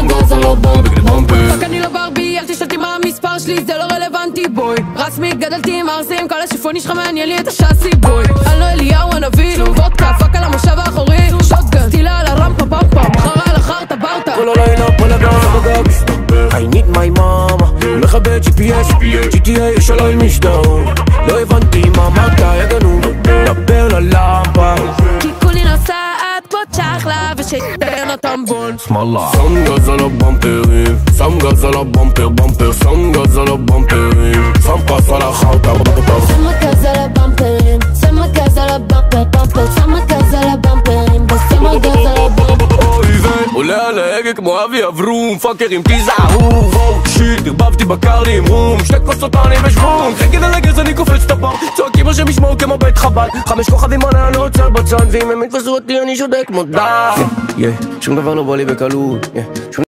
שם גז על הבומפר. רק אני לא ברבי, אל תשאלתי מה המספר שלי, זה לא רלוונטי בוי. רסמי, גדלתי עם ארסים, כל השיפוני שלך מעניין לי את השאסי בוי. אני לא אליהו הנביא, וודקה, פאק על המושב האחורי. שוטגן, סטילה על הרמפה פמפה, מחרה על החרטה ברטה. כל הלילה פה לגב, I need my mama. מכבה GPS, GTA יש עליי משדרות. לא הבנתי מה אמרת, יגנו, דבר ללמפה. כי כולי נוסעת פה צ'חלה, ושתן הטמבון שמאלה. שם גז על הבמפרים, שם גז על הבמפר, במפר, שם גז על הבמפרים, שם פס על החרטה. שמה גז על הבמפרים, שמה גז על הבמפר, במפר, שמה גז על הבמפרים, ושמה גז על הבמפר. עולה על ההגה כמו אבי אברום, פאקרים תיזהרו, שיט, הרבבתי בקרלי עם רום, שתי כוסות אני בשבום, חגד על הגז אני קופץ את הפעם, צועקים השם ישמעו כמו בית חב"ד, 5 כוכבים עלי אני עוצר בצד, ואם הם יתפסו אותי אני שודק כמו דם. שום דבר לא בא לי בקלות,